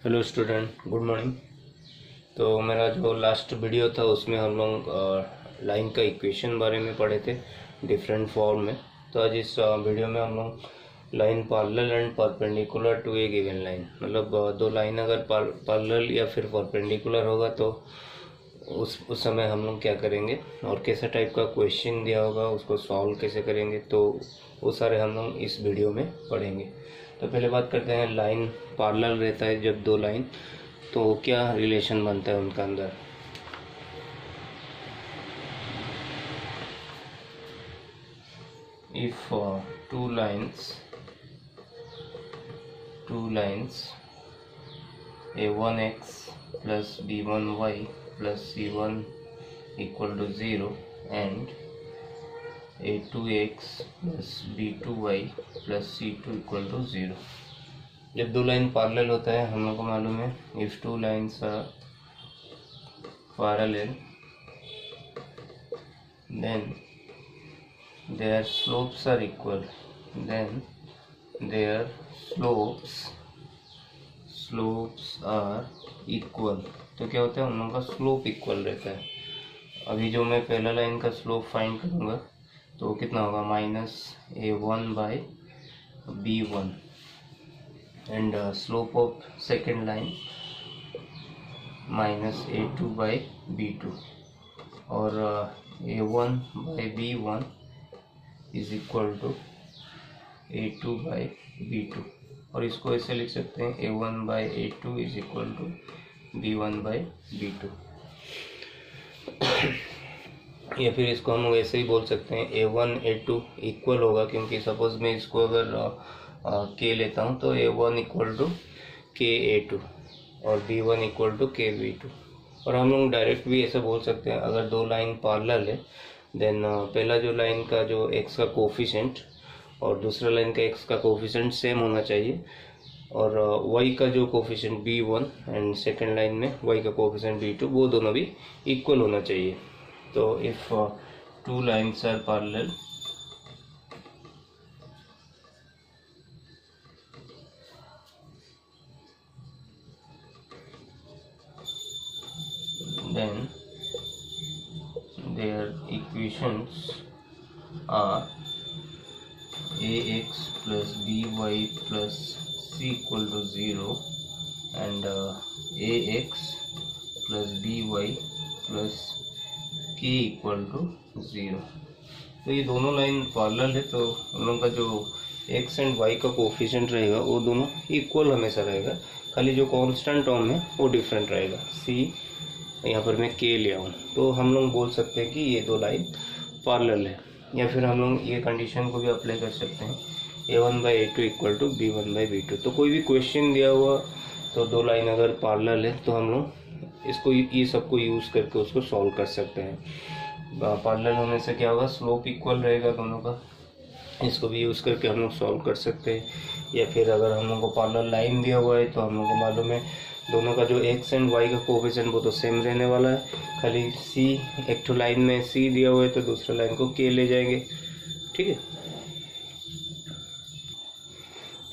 Hello student, good morning. तो मेरा जो लास्ट वीडियो था उसमें हम लोग लाइन का इक्वेशन बारे में पढ़े थे डिफरेंट फॉर्म में। तो आज इस वीडियो में हम लोग line parallel and perpendicular to a given line, मतलब दो लाइन अगर पैरेलल या फिर परपेंडिकुलर होगा तो उस समय हम लोग क्या करेंगे और कैसा टाइप का क्वेश्चन दिया होगा उसको सॉल्व कैसे करेंगे, तो वो सारे हम लोग इस वीडियो में पढ़ेंगे। तो पहले बात करते हैं, लाइन पैरेलल रहता है जब दो लाइन, तो क्या रिलेशन बनता है उनका अंदर। If two lines a1x plus b1y plus c1 equal to 0 and a2x plus b2y plus c2 equal to 0। जब दो लाइन पैरेलल होता है हम लोग को मालूम है, if two lines are parallel then their slopes are equal, तो क्या होता है उन लोगों का स्लोप इक्वल रहता है। अभी जो मैं पहला लाइन का स्लोप फाइंड करूँगा तो वो कितना होगा, -a1/b1 and slope of second line -a2/b2 और a1/b1 is equal to a2/b2, और इसको ऐसे लिख सकते हैं a1/a2 is equal to b1/b2, या फिर इसको हम वैसे ही बोल सकते हैं a1 a2 इक्वल होगा, क्योंकि सपोज मैं इसको अगर k लेता हूँ तो a1 equal to k a2 और b1 equal to k b2। और हम लोग डायरेक्ट भी ऐसे बोल सकते हैं, अगर दो लाइन पैरेलल है देन पहला जो लाइन का जो x का कोफिशिएंट और दूसरा लाइन का x का कोफिशिएंट सेम होना चाहिए, और y का जो coefficient b1 and second line में y का कोफिशिएंट b2 वो दोनों भी इक्वल होना चाहिए। तो if two lines are parallel then their equations are ax plus by plus c equal to 0 and ax plus by plus k equal to 0। तो ये दोनों लाइन पैरेलल है तो उन लोगों का जो x एंड y का कोफिशिएंट रहेगा वो दोनों इक्वल हमेशा रहेगा, खाली जो कांस्टेंट टर्म है वो डिफरेंट रहेगा। c यहाँ पर मैं k लिया हूँ, तो हम लोग बोल सकते हैं कि ये दो लाइन पैरेलल है। या फिर हम लोग ये कंडीशन को भी अप्लाई कर सकते हैं a1/a2 इक्वल टू b1/b2। तो कोई भी क्वेश्चन दिया हुआ तो दो लाइन अगर पैरेलल है तो हम लोग इसको ये सबको यूज़ करके उसको सॉल्व कर सकते हैं। पैरेलल होने से क्या होगा, स्लोप इक्वल रहेगा दोनों का, इसको भी यूज़ करके हम लोग सॉल्व कर सकते हैं। या फिर अगर हम लोग को पैरेलल लाइन दिया हुआ है तो हम लोग को मालूम है दोनों का जो x एंड y का कोफिशिएंट वो तो सेम रहने वाला है, खाली c, एक तो लाइन में c दिया हुआ है तो दूसरा लाइन को k ले जाएंगे, ठीक है।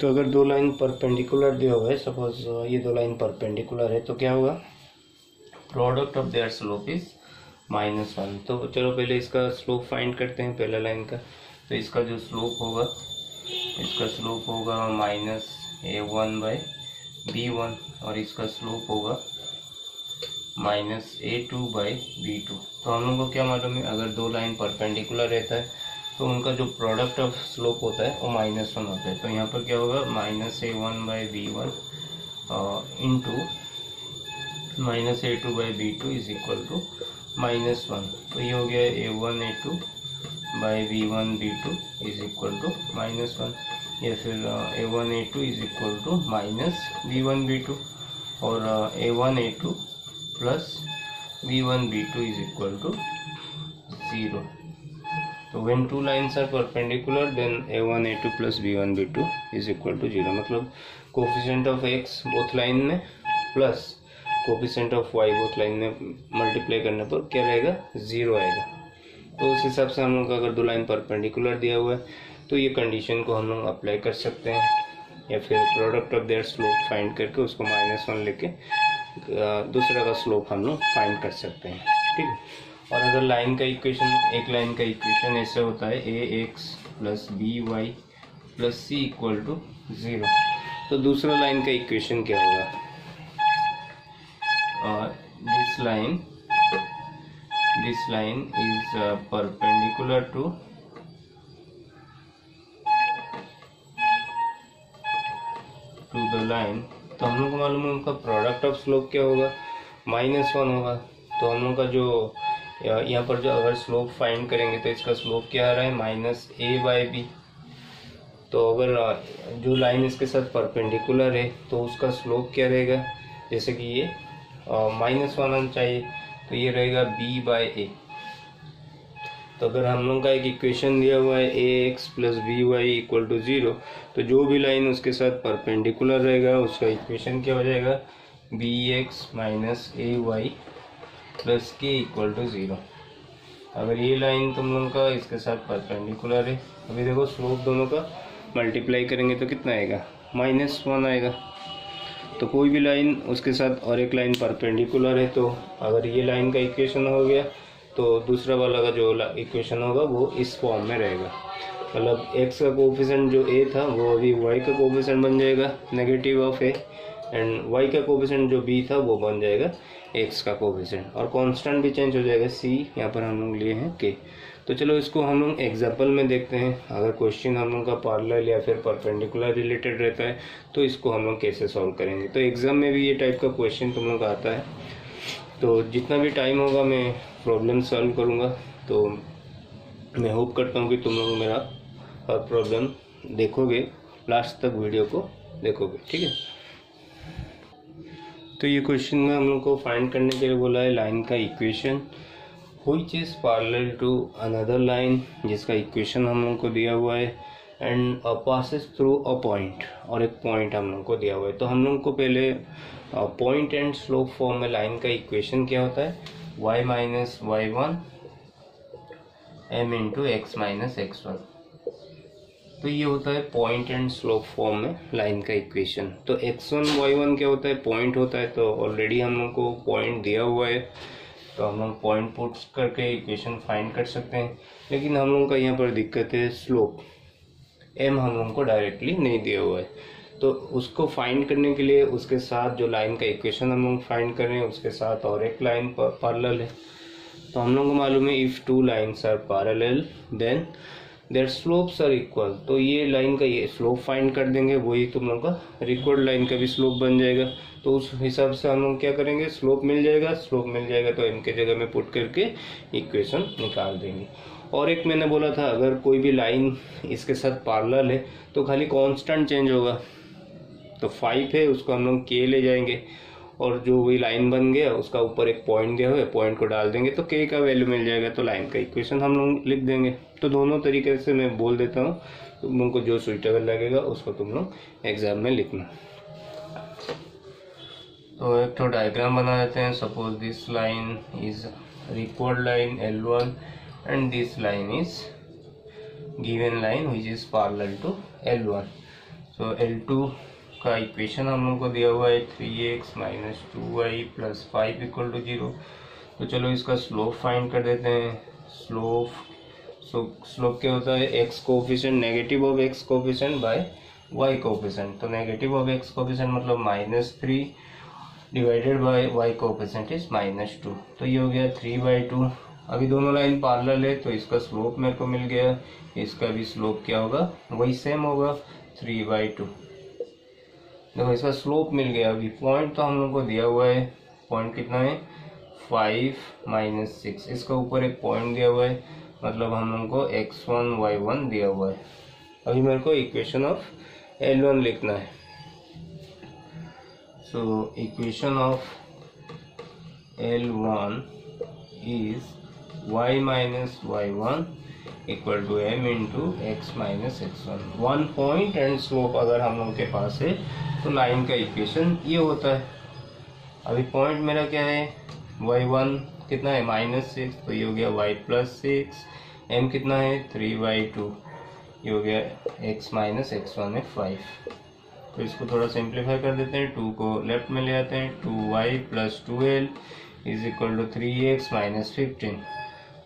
तो अगर दो लाइन परपेंडिकुलर दिया हुआ है, सपोज ये दो लाइन परपेंडिकुलर है, तो क्या होगा, product of their slope is -1। तो चलो पहले इसका स्लोप फाइंड करते हैं पहला लाइन का। तो इसका जो स्लोप होगा, इसका स्लोप होगा -a1/b1 और इसका स्लोप होगा -a2/b2। तो हम लोग को क्या मालूम है, अगर दो लाइन परपेंडिकुलर रहता है तो उनका जो प्रोडक्ट ऑफ स्लोप होता है वो -1 होता है। तो यहाँ पर क्या होगा, -a1/b1 into -a2/b2 is equal to -1। तो ये हो गया a1a2/b1b2 इज इक्वल टू -1, या फिर a1a2 is equal to -b1b2 और a1a2 plus b1b2 is equal to 0। तो when two lines are perpendicular then a1a2 plus b1b2 is equal to 0, मतलब coefficient of x both line में plus coefficient of y both line में multiply करने पर क्या रहेगा, 0 आएगा। तो उस हिसाब से हम लोग अगर दो लाइन परपेंडिकुलर दिया हुआ है तो ये कंडीशन को हम लोग अप्लाई कर सकते हैं। या फिर product of their slope find करके उसको -1 लेके दूसरा का स्लोप हम लोग फाइंड कर सकते हैं, ठीक है। और अगर लाइन का इक्वेशन, एक लाइन का इक्वेशन ऐसे होता है ax plus by plus c equal to 0, तो दूसरा लाइन का इक्वेशन क्या होगा? This line is perpendicular to the line, तो हम लोग को मालूम है उनका प्रोडक्ट ऑफ स्लोप क्या होगा? -1 होगा। तो हम लोग का जो यहाँ पर जो अगर स्लोप फाइंड करेंगे तो इसका स्लोप क्या आ रहा है? -a/b। तो अगर जो लाइन इसके साथ परपेंडिकुलर है तो उसका स्लोप क्या रहेगा? जैसे कि ये -1 आना चाहिए, तो ये रहेगा b/a। तो अगर हम लोग का एक इक्वेशन दिया हुआ है ax plus by equal to 0, तो जो भी लाइन उसके साथ परपेंडिकुलर रहेगा उसका इक्वेशन क्या हो जाएगा? bx minus ay plus k equal to 0। अगर ये लाइन तुम लोग का इसके साथ परपेंडिकुलर है, अभी देखो स्लोप दोनों का मल्टीप्लाई करेंगे तो कितना आएगा? -1 आएगा। तो कोई भी लाइन उसके साथ और एक लाइन परपेंडिकुलर है, तो अगर ये लाइन का इक्वेशन हो गया तो दूसरा वाला का जो इक्वेशन होगा वो इस फॉर्म में रहेगा। मतलब x का कोफिशिएंट जो a था वो अभी y का कोफिशिएंट बन जाएगा negative of a, and y का कोफिशिएंट जो b था वो बन जाएगा x का कोफिशिएंट, और कांस्टेंट भी चेंज हो जाएगा c, यहाँ पर हम लोग लिए हैं k। तो चलो इसको हम लोग एग्जाम्पल में देखते हैं। अगर क्वेश्चन हम लोग का पैरेलल या फिर परपेंडिकुलर रिलेटेड रहता है तो इसको हम लोग कैसे सॉल्व करेंगे। तो एग्जाम में भी ये टाइप का क्वेश्चन तुम लोग आता है, तो जितना भी टाइम होगा मैं प्रॉब्लम सॉल्व करूँगा। तो मैं होप करता हूँ कि तुम लोग मेरा हर प्रॉब्लम देखोगे, लास्ट तक वीडियो को देखोगे, ठीक है। तो ये क्वेश्चन में हम लोग को फाइंड करने के लिए बोला है लाइन का equation which is parallel to another line, जिसका इक्वेशन हम लोग को दिया हुआ है, and passes through a point, और एक पॉइंट हम लोग को दिया हुआ है। तो हम लोग को पहले पॉइंट एंड स्लोप फॉर्म में लाइन का इक्वेशन क्या होता है? y minus y1 m into x minus x1। तो ये होता है पॉइंट एंड स्लोप फॉर्म में लाइन का इक्वेशन। तो x1 y1 क्या होता है? पॉइंट होता है। तो ऑलरेडी हम लोग को पॉइंट दिया हुआ है, तो हम लोग पॉइंट पुट करके इक्वेशन फाइंड कर सकते हैं। लेकिन हम लोग का यहाँ पर दिक्कत है स्लोप, m हम लोग को डायरेक्टली नहीं दिया हुआ है। तो उसको फाइंड करने के लिए उसके साथ जो लाइन का इक्वेशन हम लोग फाइंड कर रहे हैं उसके साथ और एक लाइन पैरेलल है। तो हम लोग को मालूम है if two lines are parallel then their slopes are equal. तो ये लाइन का ये स्लोप फाइंड कर देंगे, वही तुम लोग का रिक्वायर्ड लाइन का भी स्लोप बन जाएगा। तो उस हिसाब से हम लोग क्या करेंगे? स्लोप मिल जाएगा तो m के जगह में पुट करके इक्वेशन निकाल देंगे। और एक मैंने बोला था अगर कोई भी लाइन इसके साथ पैरेलल है तो खाली कांस्टेंट चेंज होगा। तो 5 है, उसको हम लोग k ले जाएंगे, और जो वही लाइन बन गया उसका ऊपर एक पॉइंट दिया हुआ है, पॉइंट को डाल देंगे तो k का वैल्यू मिल जाएगा। तो लाइन का इक्वेशन हम लोग लिख देंगे। तो दोनों तरीके से मैं बोल देता हूँ, तुम लोग को जो सुइटेबल लगेगा उसको तुम लोग एग्जाम में लिखना। तो एक तो डायग्राम बना देते हैं। Suppose this line is required line L1 and this line is given line which is parallel to L1। So L2 का इक्वेशन हम लोग को दिया हुआ है 3x minus 2y plus 5 equal to 0। तो चलो इसका स्लोप फाइंड कर देते हैं। स्लोप क्या होता है? x coefficient, negative of x coefficient by y coefficient. तो नेगेटिव ऑफ x कोफिशिएंट मतलब -3 divided by y coefficient is -2। तो ये हो गया 3/2। अभी दोनों लाइन पैरेलल है तो इसका स्लोप मेरे को मिल गया, इसका भी स्लोप क्या होगा? वही सेम होगा 3/2। देखो इसका स्लोप मिल गया। अभी पॉइंट तो हम लोग को दिया हुआ है, पॉइंट कितना है? 5 - 6। इसका ऊपर एक पॉइंट दिया हुआ है, मतलब हम लोग को x1 y1 दिया हुआ है। अभी मेरे को इक्वेशन ऑफ L1 लिखना है। So equation of L1 is y minus y1 equal to m into x minus x1। One point and slope अगर हम लोग के पास है तो लाइन का इक्वेशन ये होता है। अभी पॉइंट मेरा क्या है? y1 कितना है? -6, तो ये हो गया y प्लस 6। m कितना है? 3/2। ये हो गया x माइनस x1 है 5। तो इसको थोड़ा सिंप्लीफाई कर देते हैं, 2 को लेफ्ट में ले आते हैं, 2y plus 2l is equal to 3x minus 15।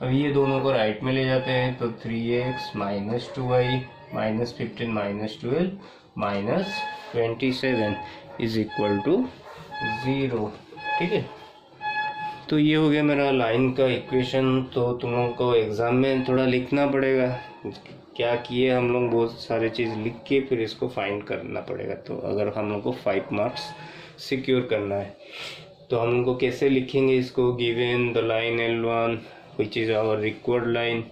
अब ये दोनों को राइट में ले जाते हैं तो 3x minus 2y minus 15 minus 12 minus 27 is equal to 0। ठीक है, तो ये हो गया मेरा लाइन का इक्वेशन। तो तुम लोगों को एग्ज़ाम में थोड़ा लिखना पड़ेगा, क्या किए हम लोग बहुत सारे चीज़ लिख के फिर इसको फाइंड करना पड़ेगा। तो अगर हम लोग को 5 मार्क्स सिक्योर करना है तो हम लोग को कैसे लिखेंगे इसको, given the line L1 which is our required line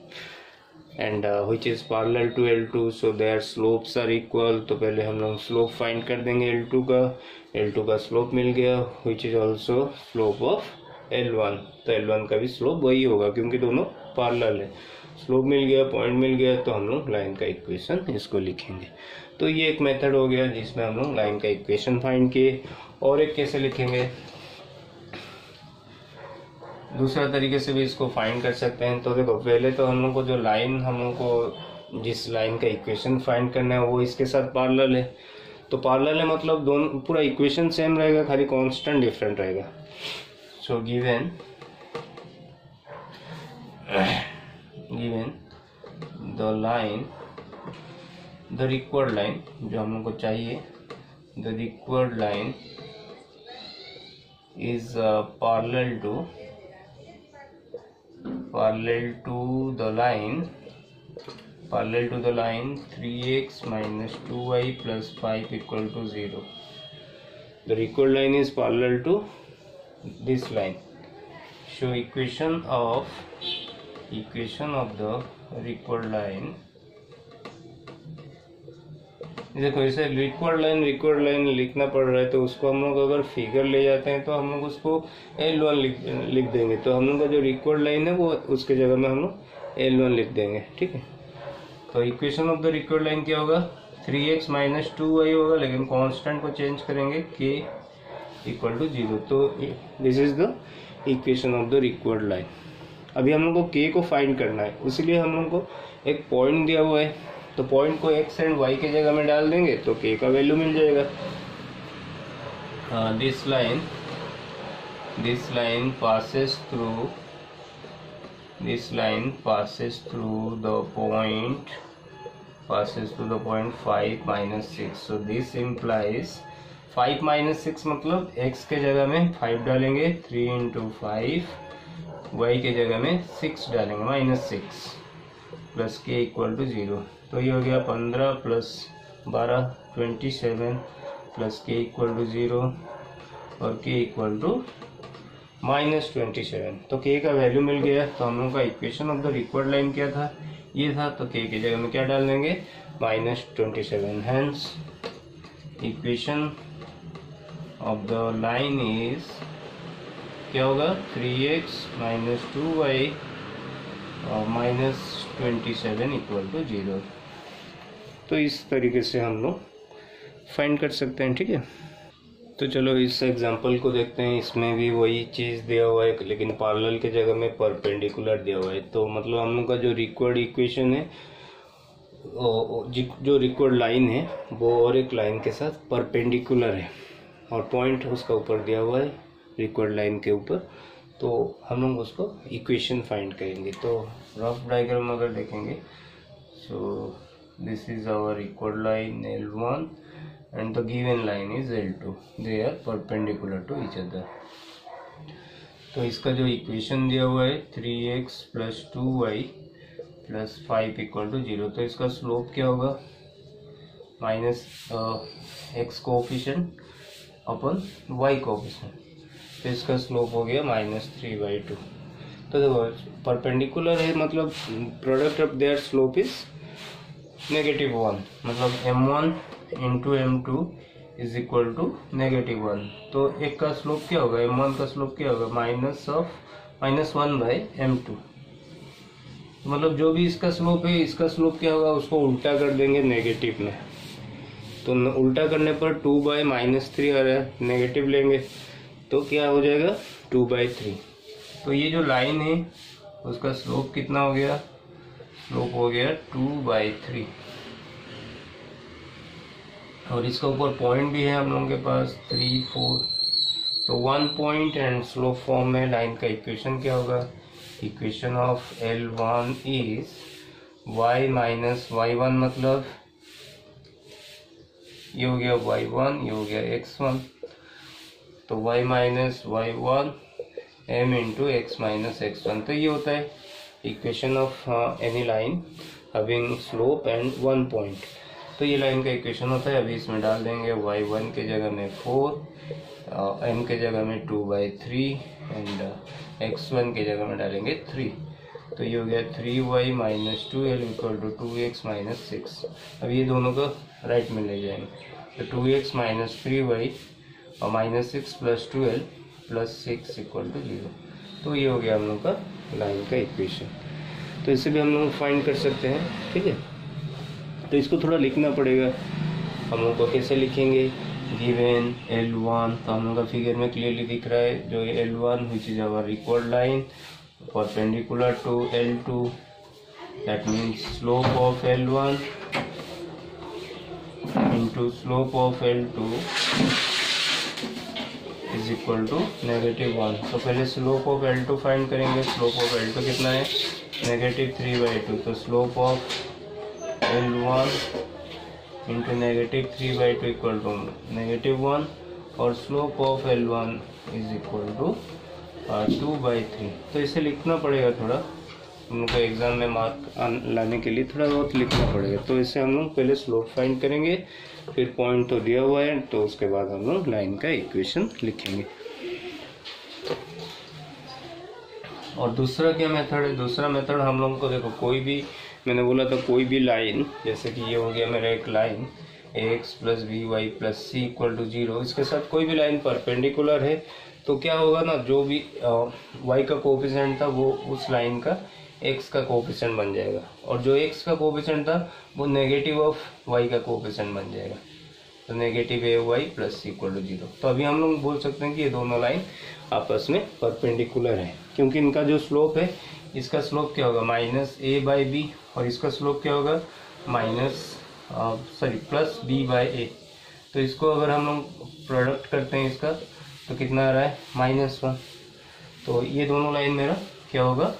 and which is parallel to L2 so their slopes are equal। तो पहले हम लोग स्लोप फाइंड कर देंगे L2 का स्लोप मिल गया which is also slope of L1। तो L1 का भी स्लोप वही होगा क्योंकि दोनों पैरेलल है। स्लोप मिल गया, पॉइंट मिल गया, तो हम लोग लाइन का इक्वेशन इसको लिखेंगे। तो ये एक मेथड हो गया जिसमें हम लोग लाइन का इक्वेशन फाइंड किए। और एक कैसे लिखेंगे, दूसरा तरीके से भी इसको फाइंड कर सकते हैं। तो देखो पहले तो हम लोग को जो लाइन, हम लोग को जिस लाइन का इक्वेशन फाइंड करना है वो इसके साथ पैरेलल है। तो पैरेलल है मतलब दोनों, पूरा इक्वेशन सेम रहेगा, खाली कांस्टेंट डिफरेंट रहेगा। So given the line, the required line जो हम लोग को चाहिए, the required line is parallel to the line 3x minus 2y plus 5 equal to 0। The required line is parallel to this line। Show equation of the required line। देखो इसे required line लिखना पड़ रहा है तो उसको हम लोग अगर फिगर ले जाते हैं तो हम लोग उसको L1 लिख देंगे। तो हम लोग का जो रिक्वायर्ड लाइन है वो उसके जगह में हम लोग L1 लिख देंगे। ठीक है, तो equation of the required line क्या होगा, 3x माइनस 2y होगा, लेकिन कांस्टेंट को चेंज करेंगे k इक्वल टू 0। तो this is the equation of the required line. अभी हम लोग को k को फाइंड करना है, इसलिए हम लोग को एक पॉइंट दिया हुआ है, तो पॉइंट को x एंड y के जगह में डाल देंगे तो k का वैल्यू मिल जाएगा। This line passes through the point 5 minus 6। so this implies 5 minus 6 मतलब x के जगह में 5 डालेंगे, 3 into 5, y के जगह में 6 डालेंगे, minus 6 plus k equal to 0। तो ये हो गया 15 plus 12 27 plus k equal to 0 और k इक्वल टू माइनस 27। तो k का वैल्यू मिल गया। तो हम लोग का equation of the required line क्या था, ये था। तो k की जगह में क्या डाल देंगे, minus 27। Hence equation of the line is क्या होगा, 3x माइनस 2y और माइनस 27 इक्वल टू 0। तो इस तरीके से हम लोग फाइंड कर सकते हैं। ठीक है, तो चलो इस एग्जांपल को देखते हैं। इसमें भी वही चीज़ दिया हुआ है लेकिन पैरेलल के जगह में परपेंडिकुलर दिया हुआ है। तो मतलब हम लोग का जो रिक्वायर्ड इक्वेशन है, जो रिक्वायर्ड लाइन है वो और एक लाइन के साथ परपेंडिकुलर है और पॉइंट उसका ऊपर दिया हुआ है रिक्वायर्ड लाइन के ऊपर। तो हम लोग उसको इक्वेशन फाइंड करेंगे। तो रफ डायग्राम अगर देखेंगे, so this is our required line L1 and the given line is L2, they are perpendicular to each other। तो इसका जो इक्वेशन दिया हुआ है 3x plus 2y plus 5 equal to 0। तो इसका स्लोप क्या होगा, माइनस x कोफिशिएंट अपन y कोफिशिएंट, तो इसका स्लोप हो गया -3/2। तो देखो परपेंडिकुलर है मतलब product of their slope is -1, मतलब m1 into m2 is equal to -1। तो एक का स्लोप क्या होगा, m1 का स्लोप क्या होगा, -1/m2। मतलब जो भी इसका स्लोप है, इसका स्लोप क्या होगा, उसको उल्टा कर देंगे नेगेटिव में। तो उल्टा करने पर 2/-3 आ रहा है, नेगेटिव लेंगे तो क्या हो जाएगा 2/3। तो ये जो लाइन है उसका स्लोप कितना हो गया, स्लोप हो गया 2/3। और इसके ऊपर पॉइंट भी है हम लोगों के पास 3, 4। तो 1 पॉइंट एंड स्लोप फॉर्म में लाइन का इक्वेशन क्या होगा? Equation of L1 is y minus y1, मतलब ये हो गया y1, ये हो गया x1। तो y minus y1 m into x minus x1। तो ये होता है equation of any line having slope and 1 point. तो ये लाइन का इक्वेशन होता है। अभी इसमें डाल देंगे y1 के जगह में 4, m के जगह में 2/3 एंड x1 के जगह में डालेंगे 3। तो ये हो गया 3y minus 2l equal to 2x minus 6। अब ये दोनों को राइट में ले जाएंगे। तो 2x माइनस 3y और minus 6 plus 2l plus 6 equal to 0। तो ये हो गया हम लोग का लाइन का इक्वेशन। तो इसे भी हम लोग फाइंड कर सकते हैं, ठीक है। तो इसको थोड़ा लिखना पड़ेगा। हम लोग को कैसे लिखेंगे? गिवन L1, तो हम लोग का फिगर में क्लियरली दिख रहा है जो L1 which is our required line perpendicular to L2, that means slope of L1 into slope of L2 is equal to -1। तो पहले स्लोप ऑफ L2 फाइंड करेंगे। स्लोप ऑफ L2 कितना है? -3/2। तो slope of L1 into -3/2 equal to -1 और slope of L1 is equal to 2/3। तो इसे लिखना पड़ेगा थोड़ा, उनको एग्जाम में मार्क लाने के लिए थोड़ा बहुत लिखना पड़ेगा। तो इसे हम लोग पहले स्लोप फाइंड करेंगे, फिर पॉइंट तो दिया हुआ है, तो उसके बाद हम लोग लाइन का इक्वेशन लिखेंगे। और दूसरा क्या मेथड है? दूसरा मेथड हम लोगों को देखो, कोई भी, मैंने बोला था कोई भी लाइन, जैसे कि ये हो गया मेरा एक line ax plus b y plus c equal to 0, इसके साथ कोई भी लाइन परपेंडिकुलर है तो क्या होगा ना, जो भी y का कोफिशिएंट था वो उस लाइन का x का कोफिशिएंट बन जाएगा, और जो x का कोफिशिएंट था वो नेगेटिव ऑफ y का कोफिशिएंट बन जाएगा। तो negative a y plus c equal to 0। तो अभी हम लोग बोल सकते हैं कि ये दोनों लाइन आपस में परपेंडिकुलर है, क्योंकि इनका जो स्लोप है, इसका स्लोप क्या होगा? -a/b, और इसका स्लोप क्या होगा? Plus b/a। तो इसको अगर हम लोग प्रोडक्ट करते हैं इसका, तो कितना आ रहा है? -1। तो ये दोनों लाइन मेरा क्या होगा?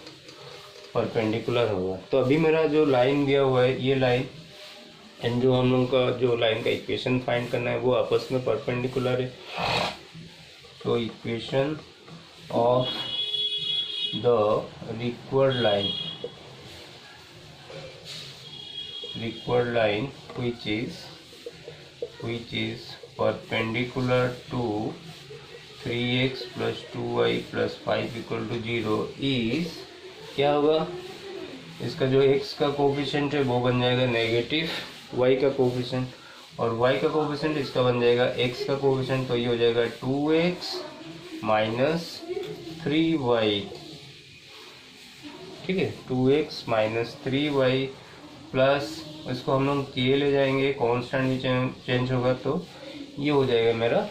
परपेंडिकुलर होगा। तो अभी मेरा जो लाइन दिया हुआ है, ये लाइन एंड जो हम लोग का जो लाइन का इक्वेशन फाइंड करना है वो आपस में परपेंडिकुलर है। तो equation of the required line which is perpendicular to 3x plus 2y plus 5 equal to 0 is क्या होगा? इसका जो x का कोफिशिएंट है वो बन जाएगा नेगेटिव y का कोफिशिएंट, और y का कोफिशिएंट इसका बन जाएगा x का कोफिशिएंट। तो ये हो जाएगा 2x माइनस 3y, ठीक है। 2x माइनस 3y प्लस, इसको हम लोग k ले जाएंगे, कांस्टेंट भी चेंज होगा, तो ये हो जाएगा मेरा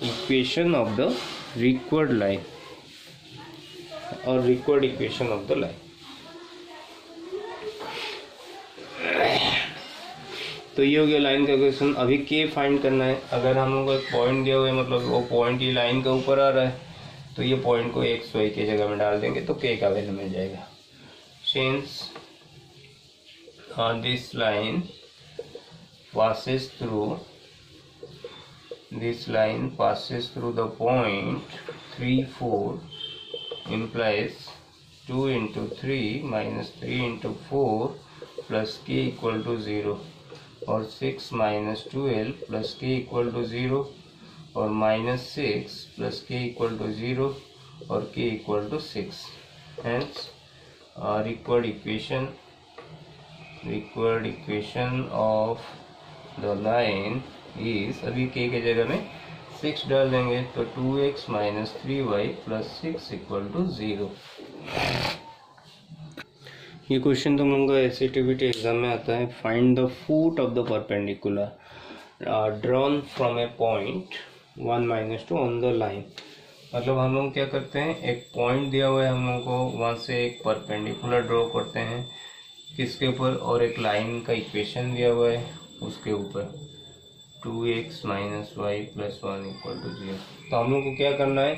equation of the required line और required equation of the line. तो ये हो गया लाइन का इक्वेशन। अभी k फाइंड करना है। अगर हम लोग को पॉइंट दिया हुआ है, मतलब वो पॉइंट ये लाइन के ऊपर आ रहा है, तो ये पॉइंट को x y की जगह में डाल देंगे तो k का वैल्यू मिल जाएगा। Since this line passes through the point 3, 4, implies 2 into 3 minus 3 into 4 plus k equal to 0, और 6 minus 2l plus k equal to 0, और minus 6 plus k equal to 0, और k equal to 6. Hence required equation of the line is, अभी k के जगह में 6 डाल देंगे, तो 2x minus 3y plus 6 equal to 0। ये क्वेश्चन तुम लोगों का एसएटीबीटी एग्जाम में आता है। Find the foot of the perpendicular drawn from A point 1 - 2 on the line. मतलब हम लोग क्या करते हैं, एक पॉइंट दिया हुआ है हम लोग को, वहाँ से एक परपेंडिकुलर ड्रॉ करते हैं, किसके ऊपर? और एक लाइन का इक्वेशन दिया हुआ है उसके ऊपर। 2x minus y plus 1 equal to 0। तो हम लोग को क्या करना है,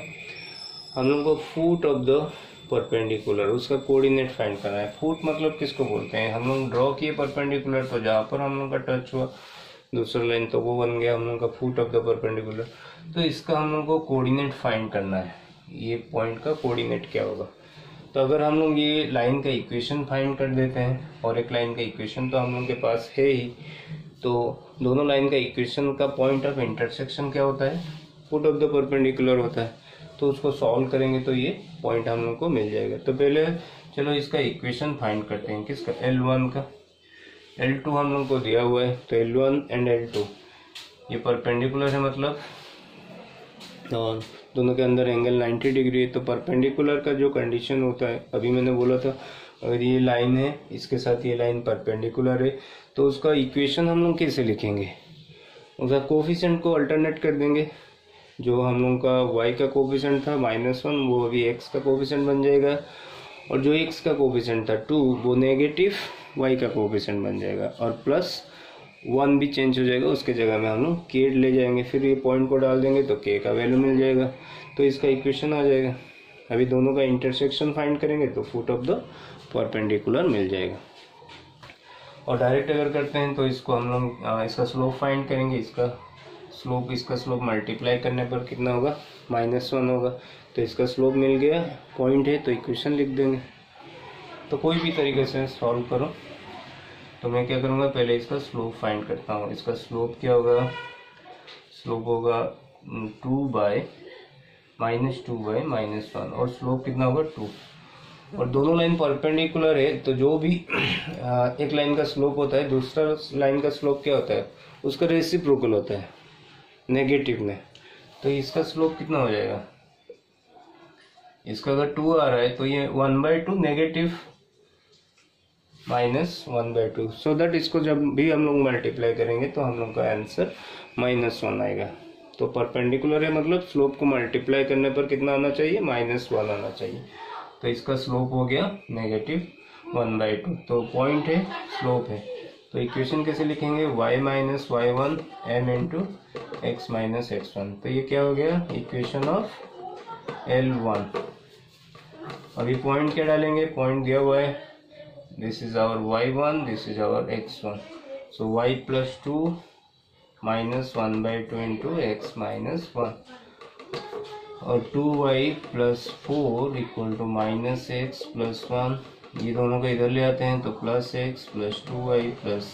हम लोग को फुट ऑफ द परपेंडिकुलर उसका कोऑर्डिनेट फाइंड करना है। फुट मतलब किसको बोलते हैं, हम लोग ड्रॉ किए परपेंडिकुलर, तो जहाँ पर हम लोग का टच हुआ दूसरा लाइन तो वो बन गया हम लोग का फुट ऑफ द परपेंडिकुलर। तो इसका हम लोग को कोऑर्डिनेट फाइंड करना है, ये पॉइंट का कोऑर्डिनेट क्या होगा। तो अगर हम लोग ये लाइन का इक्वेशन फाइंड कर देते हैं, और एक लाइन का इक्वेशन तो हम लोग के पास है ही, तो दोनों लाइन का इक्वेशन का पॉइंट ऑफ इंटरसेक्शन क्या होता है, फुट ऑफ द परपेंडिकुलर होता है। तो उसको सॉल्व करेंगे तो ये पॉइंट हम लोग को मिल जाएगा। तो पहले चलो इसका इक्वेशन फाइंड करते हैं, किसका, L1 का। L2 हम लोग को दिया हुआ है, तो L1 एंड L2 ये परपेंडिकुलर है, मतलब और दोनों के अंदर एंगल 90 डिग्री है। तो परपेंडिकुलर का जो कंडीशन होता है, अभी मैंने बोला था अगर ये लाइन है इसके साथ ये लाइन परपेंडिकुलर है, तो उसका इक्वेशन हम लोग कैसे लिखेंगे, उसका कोफिशिएंट को अल्टरनेट कर देंगे। जो हम लोग का y का कोफिशिएंट था -1, वो अभी x का कोफिशिएंट बन जाएगा, और जो x का कोफिशिएंट था 2, वो नेगेटिव y का कोफिशिएंट बन जाएगा, और +1 भी चेंज हो जाएगा, उसके जगह में हम लोग k ले जाएंगे, फिर ये पॉइंट को डाल देंगे तो k का वैल्यू मिल जाएगा, तो इसका इक्वेशन आ जाएगा। अभी दोनों का इंटरसेक्शन फाइंड करेंगे तो फुट ऑफ द परपेंडिकुलर मिल जाएगा। और डायरेक्ट अगर करते हैं तो इसको हम लोग इसका स्लोप फाइंड करेंगे, इसका स्लोप मल्टीप्लाई करने पर कितना होगा, -1 होगा। तो इसका स्लोप मिल गया, पॉइंट है तो इक्वेशन लिख देंगे। तो कोई भी तरीके से सॉल्व करो। तो मैं क्या करूँगा, पहले इसका स्लोप फाइंड करता हूँ। इसका स्लोप क्या होगा, स्लोप होगा 2 बाय -1, और स्लोप कितना होगा 2। और दोनों लाइन परपेंडिकुलर है, तो जो भी एक लाइन का स्लोप होता है दूसरा लाइन का स्लोप क्या होता है, उसका रेसिप्रोकल होता है नेगेटिव में। तो इसका स्लोप कितना हो जाएगा, इसका अगर 2 आ रहा है तो ये 1/2 नेगेटिव -1/2, सो दैट इसको जब भी हम लोग मल्टीप्लाई करेंगे तो हम लोग का आंसर -1 आएगा। तो परपेंडिकुलर है मतलब स्लोप को मल्टीप्लाई करने पर कितना आना चाहिए, -1 आना चाहिए। तो इसका स्लोप हो गया -1/2। तो पॉइंट है, स्लोप है, तो इक्वेशन कैसे लिखेंगे, y - y1 m into x - x1। तो ये क्या हो गया, इक्वेशन ऑफ L1। अभी पॉइंट क्या डालेंगे, पॉइंट दिया हुआ है, this is our y1, this is our x1, so y + 2 - 1/2 into x - 1, और 2y + 4 इक्वल टू -x + 1। ये दोनों को इधर ले आते हैं तो +x + 2y +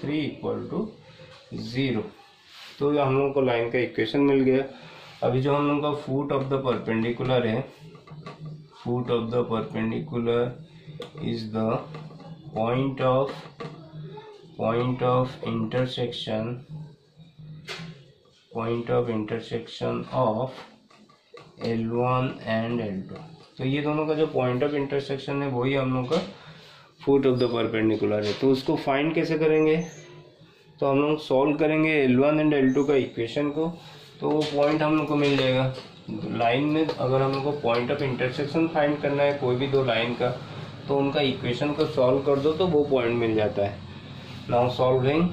3 इक्वल टू 0। तो हम लोग को लाइन का इक्वेशन मिल गया। अभी जो हम लोग का फुट ऑफ द परपेंडिकुलर है, foot of the perpendicular is the point of intersection of L1 and L2। तो ये दोनों का जो पॉइंट ऑफ इंटरसेक्शन है वही हम लोग का फुट ऑफ द परपेंडिकुलर है। तो उसको फाइंड कैसे करेंगे, तो हम लोग सॉल्व करेंगे L1 एंड L2 का इक्वेशन को, तो वो पॉइंट हम लोग को मिल जाएगा। लाइन में अगर हम लोग को पॉइंट ऑफ इंटरसेक्शन फाइंड करना है कोई भी दो लाइन का, तो उनका इक्वेशन को सॉल्व कर दो तो वो पॉइंट मिल जाता है। Now solving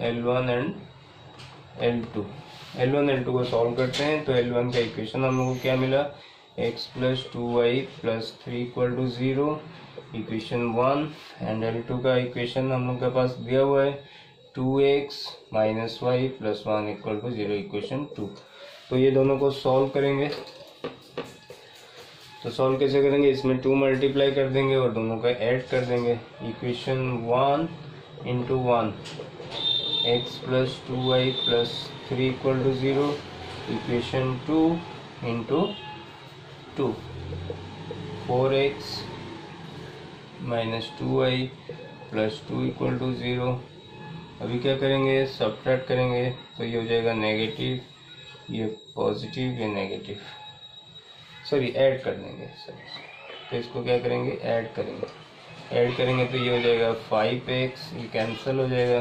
L1 and L2 को सॉल्व करते हैं। तो L1 का इक्वेशन हम लोग को क्या मिला, x + 2y + 3 equal to 0, equation 1। And L2 का इक्वेशन हम लोग के पास दिया हुआ है 2x - y + 1 equal to 0, equation 2। तो ये दोनों को सॉल्व करेंगे। तो सॉल्व कैसे करेंगे, इसमें 2 मल्टीप्लाई कर देंगे और दोनों का ऐड कर देंगे। Equation 1 × 1, x + 2y + 3 equal to 0, equation 2 × 2, 4x - 2y + 2 equal to 0। अभी क्या करेंगे, सब्ट्रैक्ट करेंगे, तो ये हो जाएगा नेगेटिव, ये पॉजिटिव, ये नेगेटिव, सॉरी ऐड कर देंगे तो इसको क्या करेंगे, ऐड करेंगे तो ये हो जाएगा 5x, ये कैंसिल हो जाएगा,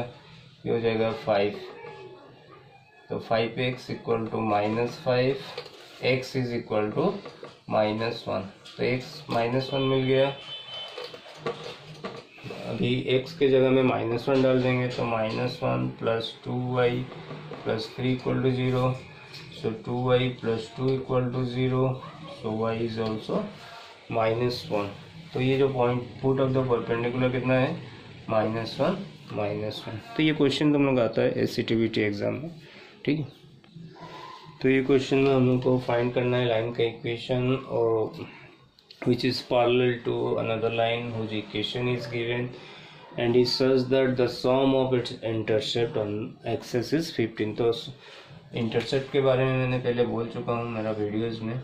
ये हो जाएगा 5। तो 5x equal to -5, x is equal to -1। तो x -1 मिल गया, अभी x के जगह में -1 डाल देंगे तो -1 plus 2y plus 3 equal to 0, so 2y plus 2 equal to 0, so y is also -1। तो ये जो point foot of the perpendicular कितना है, -1। तो ये क्वेश्चन तुम लोग आता है SCTBT एग्जाम में, ठीक है। तो ये क्वेश्चन में हम लोग को फाइंड करना है लाइन का इक्वेशन और which is parallel to another line whose equation is given and is such that the sum of its intercept on axis is 15। तो इंटरसेप्ट के बारे में मैंने पहले बोल चुका हूँ मेरा वीडियोस में।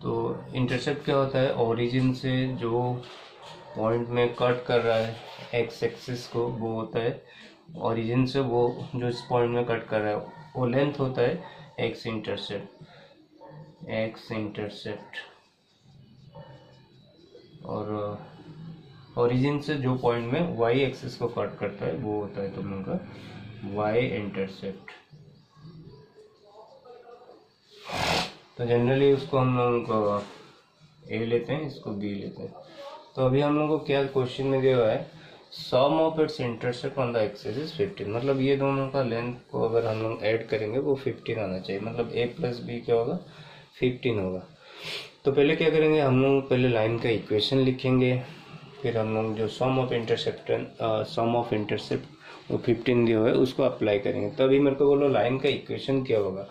तो इंटरसेप्ट क्या होता है, ओरिजिन से जो पॉइंट में कट कर रहा है एक्स एक्सिस को, वो होता है ओरिजिन से, वो जो इस पॉइंट में कट कर रहा है वो लेंथ होता है एक्स इंटरसेप्ट। और ओरिजिन से जो पॉइंट में वाई एक्सिस को कट करता है वो होता है तुम लोगों का वाई इंटरसेप्ट। तो जनरली उसको हम लोगों को ए लेते हैं, इसको बी लेते हैं। तो अभी हम लोगों को क्या क्वेश्चन में दिया हुआ है, sum of its intercept on the axis is 15। मतलब ये दोनों का लेंथ को अगर हम लोग ऐड करेंगे वो 15 आना चाहिए, मतलब a प्लस बी क्या होगा, 15 होगा। तो पहले क्या करेंगे, हम लोग पहले लाइन का इक्वेशन लिखेंगे, फिर हम लोग जो सम ऑफ इंटरसेप्ट वो 15 दिया हुआ है उसको अप्लाई करेंगे। तो अभी मेरे को बोलो लाइन का इक्वेशन क्या होगा।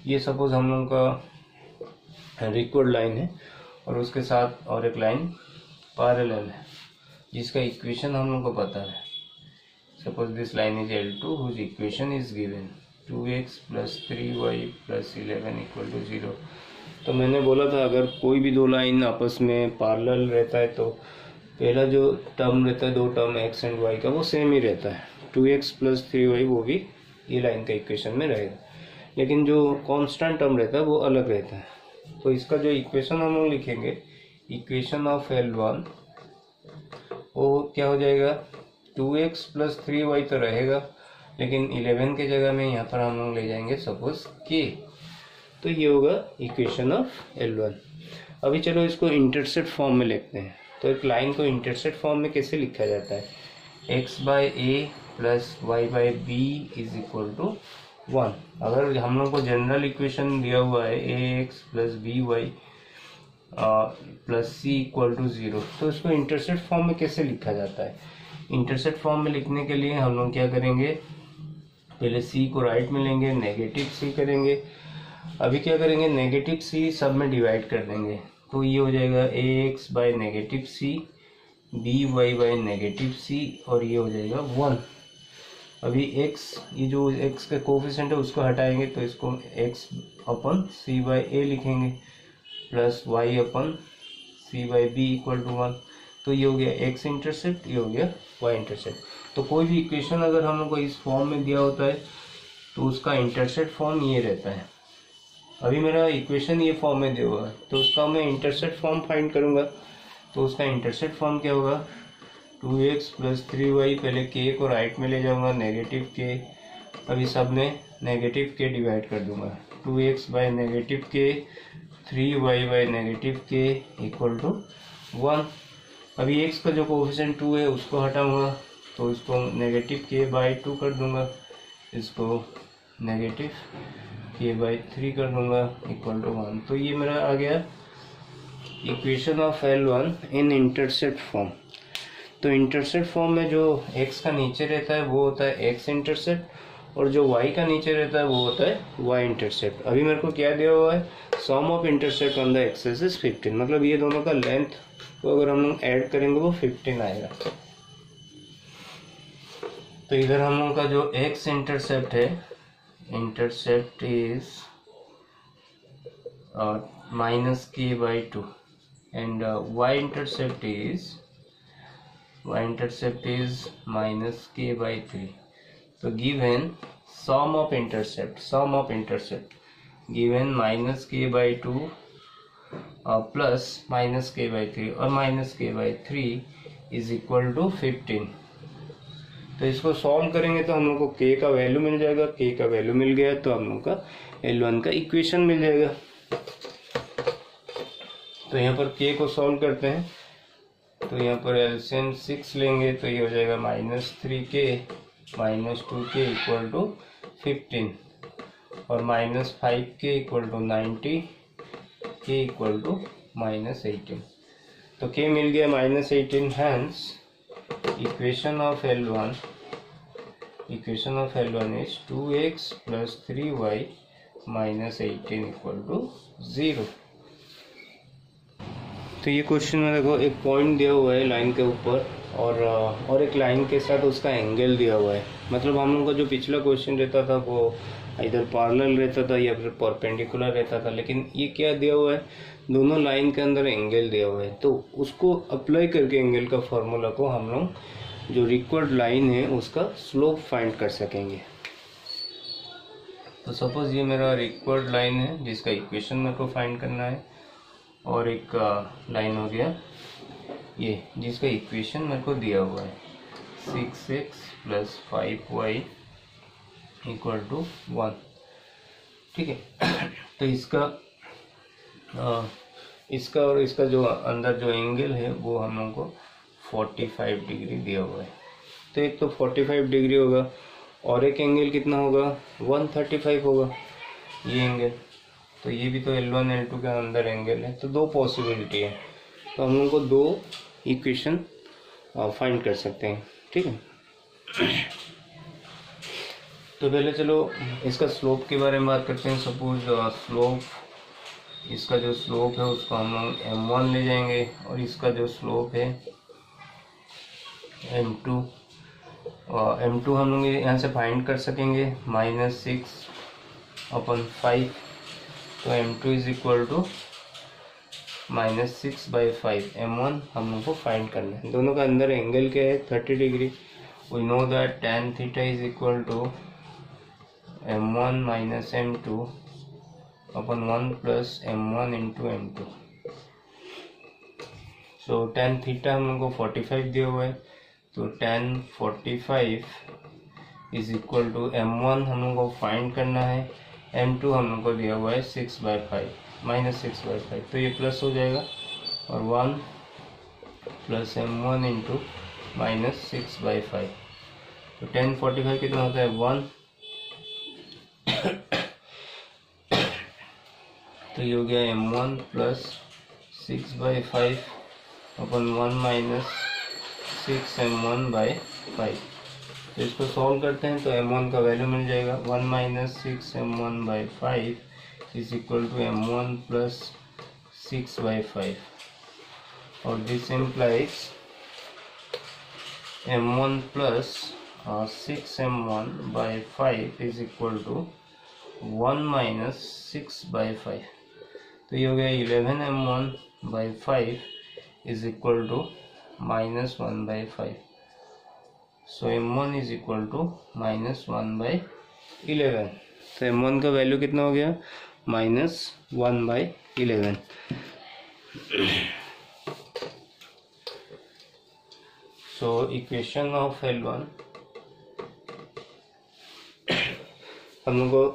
ये सपोज हम लोग का रिक्वर्ड लाइन है और उसके साथ और एक लाइन पैरेलल है जिसका इक्वेशन हम लोग को पता है। Suppose this line is L2 whose equation is given 2x plus 3y plus 11 equal to 0। तो मैंने बोला था अगर कोई भी दो लाइन आपस में पैरेलल रहता है तो पहला जो टर्म रहता है, दो टर्म x एंड y का, वो सेम ही रहता है। 2x प्लस 3y वो भी ये लाइन का इक्वेशन में रहेगा, लेकिन जो कांस्टेंट टर्म रहता है वो अलग रहता है। तो इसका जो इक्वेशन हम लोग लिखेंगे, इक्वेशन ऑफ L1 वो क्या हो जाएगा, 2x प्लस 3y तो रहेगा, लेकिन 11 के जगह में यहाँ पर हम लोग ले जाएंगे सपोज k। तो ये होगा इक्वेशन ऑफ L1। अभी चलो इसको इंटरसेप्ट फॉर्म में लिखते हैं। तो एक लाइन को इंटरसेप्ट फॉर्म में कैसे लिखा जाता है, x by a plus y by b is equal to 1। अगर हम लोग को जनरल इक्वेशन दिया हुआ है ax plus b y plus c equal to 0, तो इसको इंटरसेप्ट फॉर्म में कैसे लिखा जाता है। इंटरसेप्ट फॉर्म में लिखने के लिए हम लोग क्या करेंगे, पहले सी को राइट में लेंगे, नेगेटिव सी करेंगे। अभी क्या करेंगे, नेगेटिव सी सब में डिवाइड कर देंगे, तो ये हो जाएगा ax by negative c, b y by negative c, और ये हो जाएगा 1। अभी x, ये जो x का कोफिशिएंट है उसको हटाएंगे तो इसको x upon c by a लिखेंगे plus y upon c by b equal to 1। तो ये हो गया x इंटरसेप्ट, ये हो गया y इंटरसेप्ट। तो कोई भी इक्वेशन अगर हम लोग को इस फॉर्म में दिया होता है तो उसका इंटरसेप्ट फॉर्म ये रहता है। अभी मेरा इक्वेशन ये फॉर्म में दिया हुआ है तो उसका मैं इंटरसेप्ट फॉर्म फाइंड करूंगा। तो उसका इंटरसेप्ट फॉर्म क्या होगा, 2x प्लस 3y, पहले k को राइट में ले जाऊंगा, नेगेटिव k, अभी सब में नेगेटिव k डिवाइड कर दूंगा, 2x by negative k, 3y by negative k equal to 1। अभी x का जो कोफिशिएंट 2 है उसको हटाऊंगा तो इसको नेगेटिव k बाई 2 कर दूंगा, इसको नेगेटिव k बाई 3 कर दूंगा इक्वल टू 1। तो ये मेरा आ गया equation of L1 in intercept form. तो इंटरसेप्ट फॉर्म में जो x का नीचे रहता है वो होता है x इंटरसेप्ट, और जो y का नीचे रहता है वो होता है y इंटरसेप्ट। अभी मेरे को क्या दिया हुआ है, sum of intercept on the axis is 15, मतलब ये दोनों का लेंथ को अगर हम लोग ऐड करेंगे वो 15 आएगा। तो इधर हम लोग का जो x इंटरसेप्ट है, intercept is minus k by 2 and y intercept is minus k by 3. So given sum of intercept given minus k by 2 plus minus k by 3 और minus k by 3 is equal to 15। तो इसको solve करेंगे तो हम लोग को k का value मिल जाएगा। k का वैल्यू मिल गया तो हम लोग का L1 का इक्वेशन मिल जाएगा। तो यहाँ पर k को सॉल्व करते हैं, तो यहाँ पर एलसीएम 6 लेंगे तो ये हो जाएगा -3k -2k इक्वल टू 15 और -5k equal to 90, k equal to -18। तो k मिल गया -18। Hence equation of L1 is 2x + 3y - 18 equal to 0। तो ये क्वेश्चन में देखो एक पॉइंट दिया हुआ है लाइन के ऊपर और एक लाइन के साथ उसका एंगल दिया हुआ है। मतलब हम लोग का जो पिछला क्वेश्चन रहता था वो इधर पैरेलल रहता था या फिर परपेंडिकुलर रहता था, लेकिन ये क्या दिया हुआ है, दोनों लाइन के अंदर एंगल दिया हुआ है। तो उसको अप्लाई करके एंगल का फॉर्मूला को हम लोग जो रिक्वायर्ड लाइन है उसका स्लोप फाइंड कर सकेंगे। तो सपोज ये मेरा रिक्वायर्ड लाइन है जिसका इक्वेशन मेरे को फाइंड करना है, और एक लाइन हो गया ये जिसका इक्वेशन मेरे को दिया हुआ है 6x + 5y इक्वल टू 1। ठीक है। तो इसका और इसका जो अंदर जो एंगल है वो हम लोग को 45 डिग्री दिया हुआ है। तो एक तो 45 डिग्री होगा और एक एंगल कितना होगा, 135 होगा ये एंगल। तो ये भी तो L1 L2 के अंदर एंगल है। तो दो पॉसिबिलिटी है, तो हम लोग को दो इक्वेशन फाइंड कर सकते हैं। ठीक है। तो पहले चलो इसका स्लोप के बारे में बात करते हैं। सपोज स्लोप, इसका जो स्लोप है उसको हम लोग m1 ले जाएंगे और इसका जो स्लोप है m2, और m2 हम लोग यहाँ से फाइंड कर सकेंगे -6/5। तो m2 is equal to -6/5। m1 हम लोग को फाइंड करना है। दोनों का अंदर एंगल क्या है, 30 degree. We know that tan theta is equal to m1 - m2/1 + m1 × m2। सो tan थीटा हम लोग को 45 दिया हुआ है, तो tan 45 is equal to m1 हम लोग को फाइंड करना है, m2 हम लोग को दिया हुआ है 6/5 -6/5। तो ये प्लस हो जाएगा और 1 + m1 × -6/5। तो tan 45 कितना होता है, 1। तो ये हो गया m1 + 6/5/1 - 6m1/5। तो इसको सॉल्व करते हैं तो m1 का वैल्यू मिल जाएगा 1 - 6m1/5 is equal to m1 + 6/5, और this implies m1 + 6m1/5 is equal to 1 - 6/5। तो ये हो गया 11m1/5 is equal to -1/5। So m1 is equal to -1/11। तो m1 का वैल्यू कितना हो गया, -1/11। सो इक्वेशन ऑफ L1, हम लोग को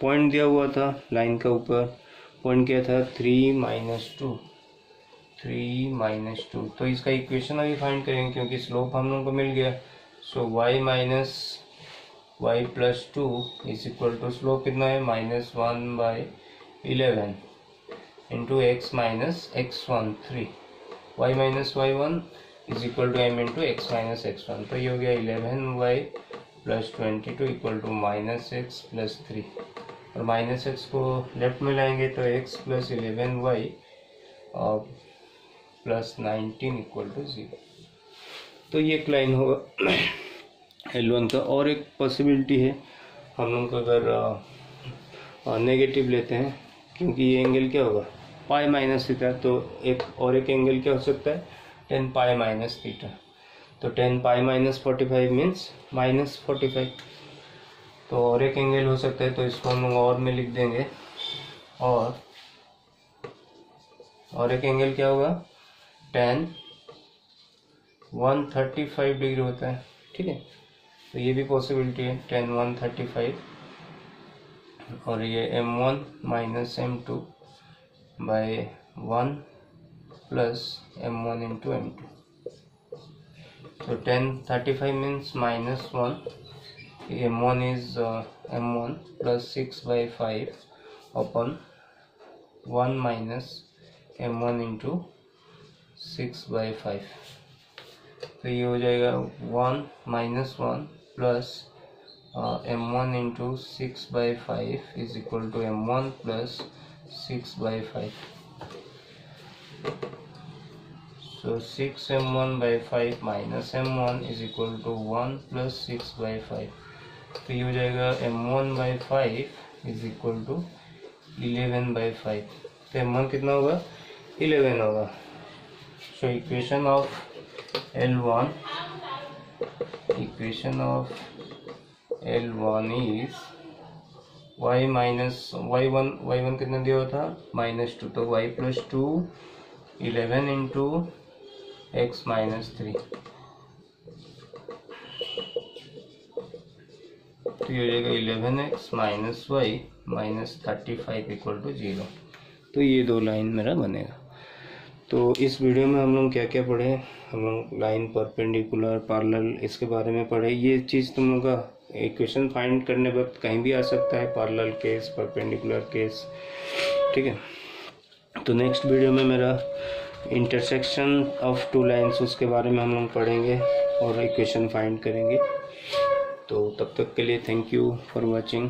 पॉइंट दिया हुआ था लाइन का ऊपर, पॉइंट क्या था 3 - 2। तो इसका इक्वेशन अभी फाइंड करेंगे क्योंकि स्लोप हम लोग को मिल गया। So y + 2 is equal to slope कितना है, -1/11 into x - x1 3। y - y1 is equal to m into x - x1। तो ये हो गया 11y + 22 इक्वल टू -x + 3, और -x को लेफ्ट में लाएंगे तो x + 11y + 19 इक्वल टू 0। तो ये एक लाइन होगा L1 का। और एक पॉसिबिलिटी है, हम लोग अगर नेगेटिव लेते हैं, क्योंकि ये एंगल क्या होगा, π - थीटा। तो एक एंगल क्या हो सकता है, tan π - थीटा। तो tan π - 45 मीन्स -45। तो और एक एंगल हो सकता है, तो इसको हम लोग और में लिख देंगे। और एक एंगल क्या होगा, tan 135 डिग्री होता है। ठीक है। तो ये भी पॉसिबिलिटी है, tan 135। और ये m1 - m2/1 plus m1 into m2. So 1035 means minus 1. M1 is m1 plus 6 by 5 upon 1 minus m1 into 6 by 5. तो ये हो जाएगा 1 minus 1 plus m1 into 6 by 5 is equal to m1 plus 6 by 5. So 6m1 by 5 minus m1 is equal to 1 plus 6 by 5. तो ये हो जाएगा m1 by 5 is equal to 11 by 5. तो m1 कितना होगा? 11 होगा. So equation of L1 is y minus y1 कितना दिया हुआ था? -2. तो y plus 2 11 into x minus 3. तो ये हो जाएगा 11x minus y minus 35 equal to 0. तो ये दो लाइन मेरा बनेगा. तो इस वीडियो में हम लोग क्या क्या पढ़े? हम लोग लाइन, परपेंडिकुलर, पैरेलल, इसके बारे में पढ़े. ये चीज़ तुम लोग का इक्वेशन फाइंड करने वक्त कहीं भी आ सकता है, पैरेलल केस, परपेंडिकुलर केस. ठीक है. तो नेक्स्ट वीडियो में मेरा इंटरसेक्शन ऑफ टू लाइन्स, उसके बारे में हम लोग पढ़ेंगे और इक्वेशन फाइंड करेंगे. तो तब तक के लिए थैंक यू फॉर वॉचिंग.